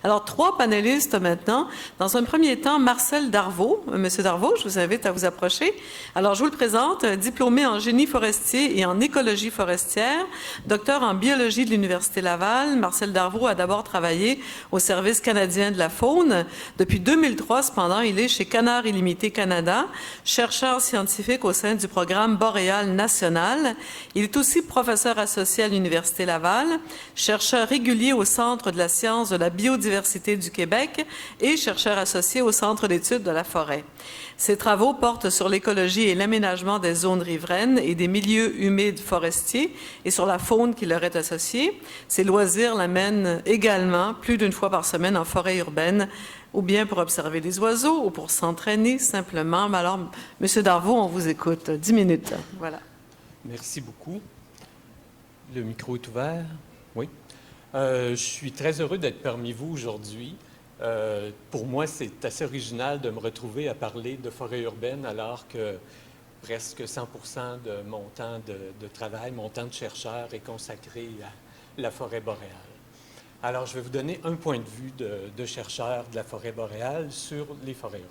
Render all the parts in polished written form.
Alors, 3 panélistes maintenant. Dans un premier temps, Marcel Darvaux. Monsieur Darvaux, je vous invite à vous approcher. Alors, je vous le présente, diplômé en génie forestier et en écologie forestière, docteur en biologie de l'Université Laval. Marcel Darvaux a d'abord travaillé au Service canadien de la faune. Depuis 2003, cependant, il est chez Canards Illimité Canada, chercheur scientifique au sein du programme Boréal national. Il est aussi professeur associé à l'Université Laval, chercheur régulier au Centre de la science de la biodiversité du Québec et chercheur associé au Centre d'études de la forêt. Ses travaux portent sur l'écologie et l'aménagement des zones riveraines et des milieux humides forestiers et sur la faune qui leur est associée. Ses loisirs l'amènent également plus d'une fois par semaine en forêt urbaine, ou bien pour observer les oiseaux ou pour s'entraîner simplement. Mais alors, M. Darvaux, on vous écoute. 10 minutes. Voilà. Merci beaucoup. Le micro est ouvert. Oui. Je suis très heureux d'être parmi vous aujourd'hui. Pour moi, c'est assez original de me retrouver à parler de forêt urbaine alors que presque 100% de mon temps de travail, mon temps de chercheur est consacré à la forêt boréale. Alors, je vais vous donner un point de vue de chercheur de la forêt boréale sur les forêts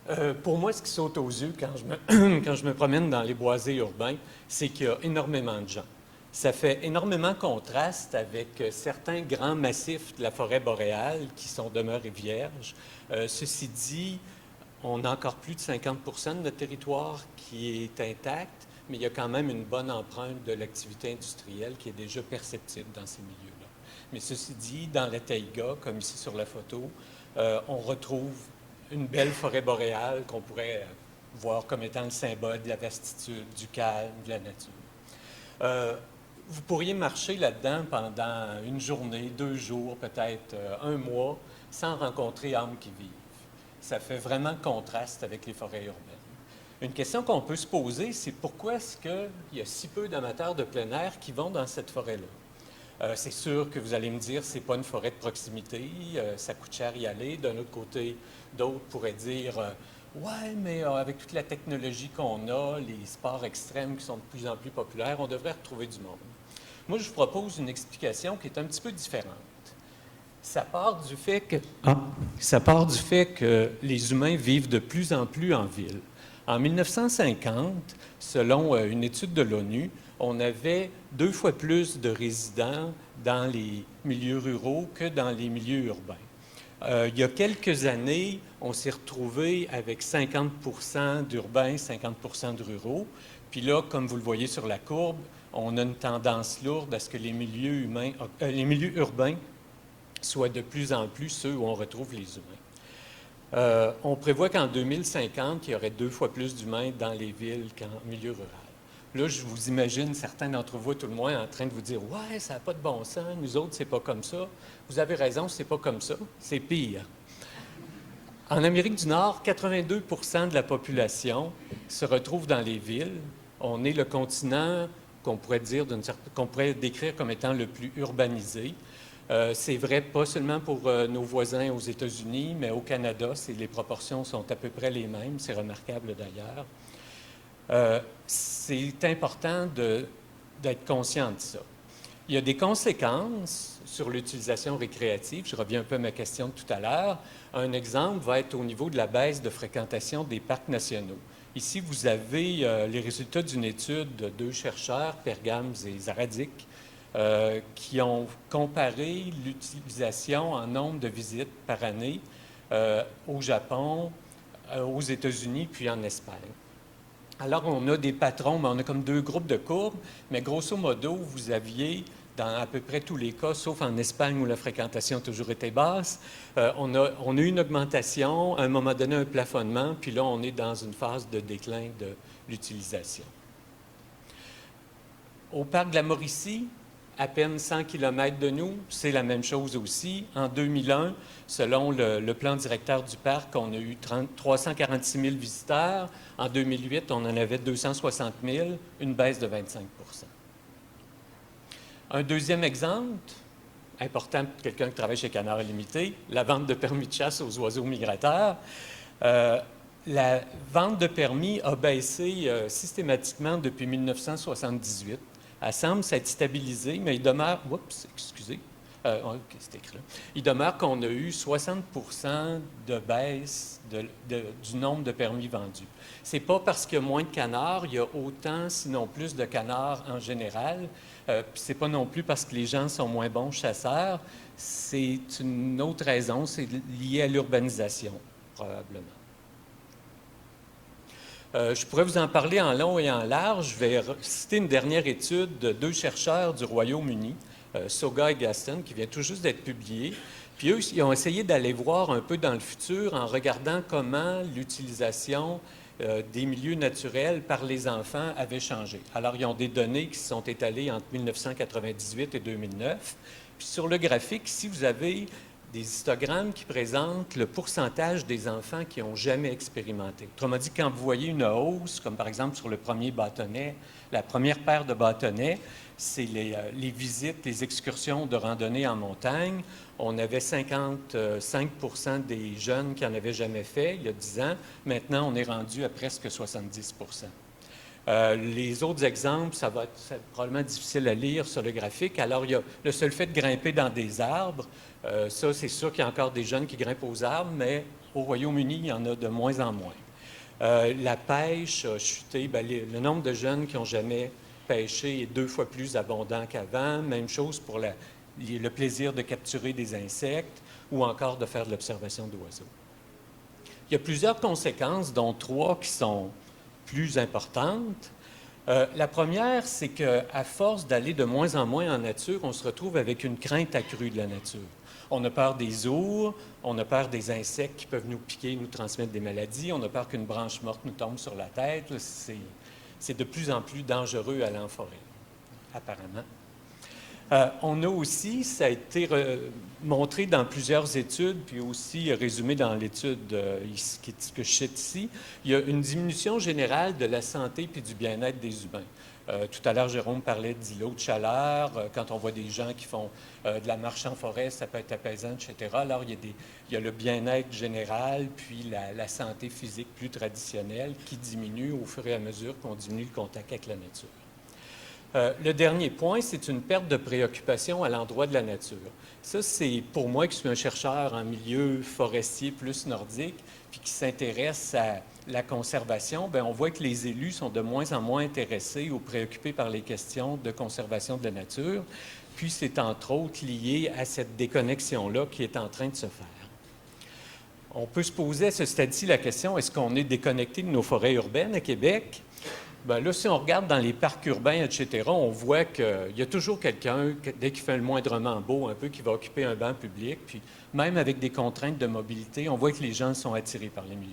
urbaines. Pour moi, ce qui saute aux yeux quand je me promène dans les boisés urbains, c'est qu'il y a énormément de gens. Ça fait énormément contraste avec certains grands massifs de la forêt boréale qui sont demeurés vierges. Ceci dit, on a encore plus de 50% de notre territoire qui est intact, mais il y a quand même une bonne empreinte de l'activité industrielle qui est déjà perceptible dans ces milieux-là. Mais ceci dit, dans la taïga, comme ici sur la photo, on retrouve une belle forêt boréale qu'on pourrait voir comme étant le symbole de la vastitude, du calme, de la nature. Vous pourriez marcher là-dedans pendant une journée, 2 jours, peut-être 1 mois, sans rencontrer âmes qui vivent. Ça fait vraiment contraste avec les forêts urbaines. Une question qu'on peut se poser, c'est pourquoi est-ce qu'il y a si peu d'amateurs de plein air qui vont dans cette forêt-là? C'est sûr que vous allez me dire, c'est pas une forêt de proximité, ça coûte cher y aller. D'un autre côté, d'autres pourraient dire, ouais, mais avec toute la technologie qu'on a, les sports extrêmes qui sont de plus en plus populaires, on devrait retrouver du monde. Moi, je vous propose une explication qui est un petit peu différente. Ça part du fait que les humains vivent de plus en plus en ville. En 1950, selon une étude de l'ONU, on avait 2 fois plus de résidents dans les milieux ruraux que dans les milieux urbains. Il y a quelques années, on s'est retrouvé avec 50% d'urbains, 50% de ruraux. Puis là, comme vous le voyez sur la courbe, on a une tendance lourde à ce que les milieux urbains soient de plus en plus ceux où on retrouve les humains. On prévoit qu'en 2050, il y aurait 2 fois plus d'humains dans les villes qu'en milieu rural. Là, je vous imagine, certains d'entre vous, tout le moins, en train de vous dire « Ouais, ça n'a pas de bon sens, nous autres, c'est pas comme ça. » Vous avez raison, c'est pas comme ça, c'est pire. En Amérique du Nord, 82% de la population se retrouve dans les villes. On est le continent qu'on pourrait décrire comme étant le plus urbanisé. C'est vrai pas seulement pour nos voisins aux États-Unis, mais au Canada, les proportions sont à peu près les mêmes. C'est remarquable d'ailleurs. C'est important d'être conscient de ça. Il y a des conséquences sur l'utilisation récréative. Je reviens un peu à ma question de tout à l'heure. Un exemple va être au niveau de la baisse de fréquentation des parcs nationaux. Ici, vous avez les résultats d'une étude de 2 chercheurs, Pergams et Zaradik, qui ont comparé l'utilisation en nombre de visites par année au Japon, aux États-Unis, puis en Espagne. Alors, on a des patrons, mais on a comme 2 groupes de courbes, mais grosso modo, vous aviez, dans à peu près tous les cas, sauf en Espagne où la fréquentation a toujours été basse, on a eu une augmentation, à un moment donné, un plafonnement, puis là, on est dans une phase de déclin de l'utilisation. Au parc de la Mauricie, à peine 100 km de nous, c'est la même chose aussi. En 2001, selon le plan directeur du parc, on a eu 346 000 visiteurs. En 2008, on en avait 260 000, une baisse de 25 %. Un deuxième exemple, important pour quelqu'un qui travaille chez Canards Illimité, la vente de permis de chasse aux oiseaux migrateurs. La vente de permis a baissé systématiquement depuis 1978. Elle semble s'être stabilisée, mais il demeure... Oups, excusez. c'est écrit là. Il demeure qu'on a eu 60 de baisse du nombre de permis vendus. Ce n'est pas parce qu'il y a moins de canards, il y a autant, sinon plus, de canards en général. Puis ce n'est pas non plus parce que les gens sont moins bons chasseurs. C'est une autre raison, c'est lié à l'urbanisation, probablement. Je pourrais vous en parler en long et en large. Je vais citer une dernière étude de 2 chercheurs du Royaume-Uni, Soga et Gaston, qui vient tout juste d'être publiée. Puis eux, ils ont essayé d'aller voir un peu dans le futur en regardant comment l'utilisation des milieux naturels par les enfants avait changé. Alors, ils ont des données qui se sont étalées entre 1998 et 2009. Puis sur le graphique, ici, vous avez des histogrammes qui présentent le pourcentage des enfants qui n'ont jamais expérimenté. Autrement dit, quand vous voyez une hausse, comme par exemple sur le premier bâtonnet, la première paire de bâtonnets, c'est les visites, les excursions de randonnée en montagne. On avait 55 des jeunes qui n'en avaient jamais fait il y a 10 ans. Maintenant, on est rendu à presque 70 les autres exemples, ça va être probablement difficile à lire sur le graphique. Alors, il y a le seul fait de grimper dans des arbres. Ça, c'est sûr qu'il y a encore des jeunes qui grimpent aux arbres, mais au Royaume-Uni, il y en a de moins en moins. La pêche a chuté. Bien, le nombre de jeunes qui n'ont jamais pêché est 2 fois plus abondant qu'avant. Même chose pour le plaisir de capturer des insectes ou encore de faire de l'observation d'oiseaux. Il y a plusieurs conséquences, dont 3 qui sont plus importantes. La première, c'est qu'à force d'aller de moins en moins en nature, on se retrouve avec une crainte accrue de la nature. On a peur des ours, on a peur des insectes qui peuvent nous piquer, nous transmettre des maladies, on a peur qu'une branche morte nous tombe sur la tête. C'est de plus en plus dangereux aller en forêt, apparemment. On a aussi, ça a été montré dans plusieurs études, puis aussi résumé dans l'étude que je cite ici, il y a une diminution générale de la santé puis du bien-être des humains. Tout à l'heure, Jérôme parlait d'îlots de chaleur. Quand on voit des gens qui font de la marche en forêt, ça peut être apaisant, etc. Alors, il y a le bien-être général, puis la santé physique plus traditionnelle qui diminue au fur et à mesure qu'on diminue le contact avec la nature. Le dernier point, c'est une perte de préoccupation à l'endroit de la nature. Ça, c'est pour moi qui suis un chercheur en milieu forestier plus nordique, puis qui s'intéresse à la conservation, bien, on voit que les élus sont de moins en moins intéressés ou préoccupés par les questions de conservation de la nature, puis c'est entre autres lié à cette déconnexion-là qui est en train de se faire. On peut se poser à ce stade-ci la question, est-ce qu'on est déconnecté de nos forêts urbaines à Québec? Bien là, si on regarde dans les parcs urbains, etc., on voit qu'il y a toujours quelqu'un, dès qu'il fait le moindrement beau un peu, qui va occuper un banc public. Puis même avec des contraintes de mobilité, on voit que les gens sont attirés par les milieux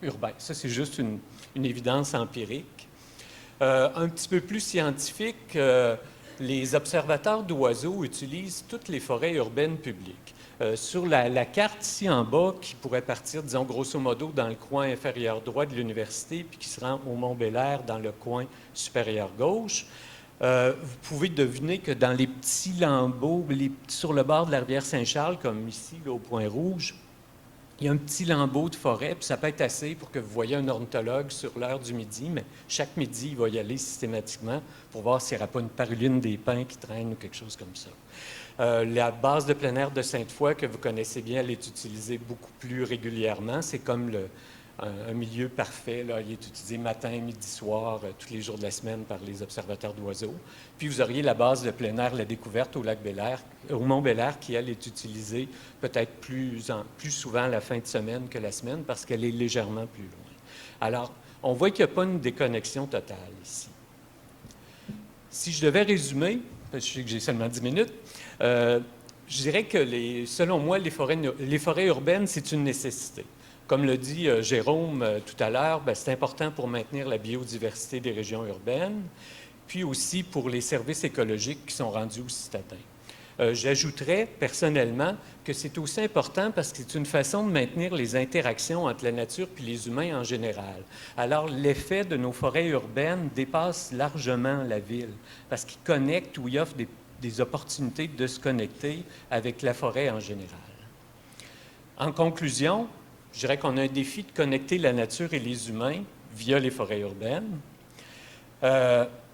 urbains. Ça, c'est juste une évidence empirique. Un petit peu plus scientifique, les observateurs d'oiseaux utilisent toutes les forêts urbaines publiques. Sur la carte ici en bas, qui pourrait partir, disons, grosso modo, dans le coin inférieur droit de l'université, puis qui se rend au Mont-Bélair dans le coin supérieur gauche, vous pouvez deviner que dans les petits lambeaux, sur le bord de la rivière Saint-Charles, comme ici, là, au point rouge, il y a un petit lambeau de forêt, puis ça peut être assez pour que vous voyez un ornithologue sur l'heure du midi, mais chaque midi, il va y aller systématiquement pour voir s'il n'y aura pas une paruline des pins qui traîne ou quelque chose comme ça. La base de plein air de Sainte-Foy, que vous connaissez bien, elle est utilisée beaucoup plus régulièrement. C'est comme un milieu parfait. Là. Il est utilisé matin, midi, soir, tous les jours de la semaine par les observateurs d'oiseaux. Puis vous auriez la base de plein air, la découverte au Mont-Bélair, qui, elle, est utilisée peut-être plus souvent la fin de semaine que la semaine parce qu'elle est légèrement plus loin. Alors, on voit qu'il n'y a pas une déconnexion totale ici. Si je devais résumer, parce que je sais que j'ai seulement 10 minutes, je dirais que, selon moi, les forêts urbaines, c'est une nécessité. Comme le dit Jérôme tout à l'heure, c'est important pour maintenir la biodiversité des régions urbaines, puis aussi pour les services écologiques qui sont rendus aux citadins. J'ajouterais personnellement que c'est aussi important parce que c'est une façon de maintenir les interactions entre la nature et les humains en général. Alors, l'effet de nos forêts urbaines dépasse largement la ville parce qu'ils connectent ou ils offrent des opportunités de se connecter avec la forêt en général. En conclusion, je dirais qu'on a un défi de connecter la nature et les humains via les forêts urbaines.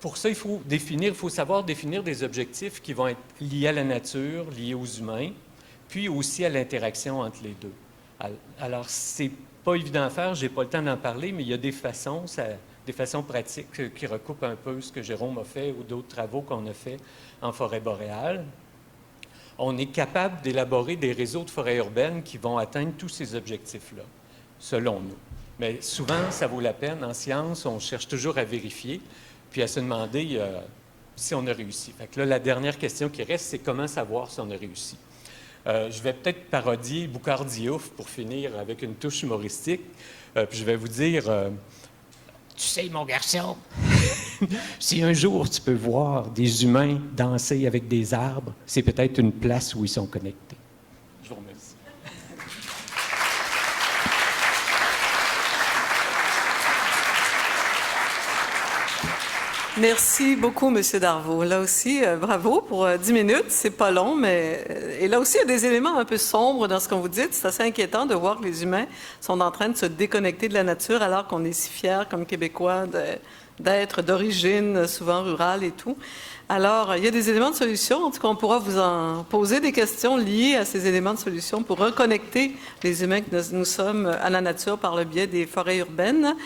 pour ça, il faut savoir définir des objectifs qui vont être liés à la nature, liés aux humains, puis aussi à l'interaction entre les deux. Alors, c'est pas évident à faire, j'ai pas le temps d'en parler, mais il y a des façons pratiques qui recoupent un peu ce que Jérôme a fait ou d'autres travaux qu'on a fait en forêt boréale. On est capable d'élaborer des réseaux de forêts urbaines qui vont atteindre tous ces objectifs-là, selon nous. Mais souvent, ça vaut la peine. En science, on cherche toujours à vérifier, puis à se demander si on a réussi. Fait que là, la dernière question qui reste, c'est comment savoir si on a réussi. Je vais peut-être parodier Boucard Diouf pour finir avec une touche humoristique. Puis je vais vous dire, tu sais, mon garçon, si un jour tu peux voir des humains danser avec des arbres, c'est peut-être une place où ils sont connectés. Je vous remercie. Merci beaucoup, M. Darvaux. Là aussi, bravo pour 10 minutes. C'est pas long, mais... Et là aussi, il y a des éléments un peu sombres dans ce qu'on vous dit. C'est assez inquiétant de voir que les humains sont en train de se déconnecter de la nature alors qu'on est si fiers, comme Québécois, d'être d'origine souvent rurale et tout. Alors, il y a des éléments de solution. En tout cas, on pourra vous en poser des questions liées à ces éléments de solution pour reconnecter les humains que nous sommes à la nature par le biais des forêts urbaines.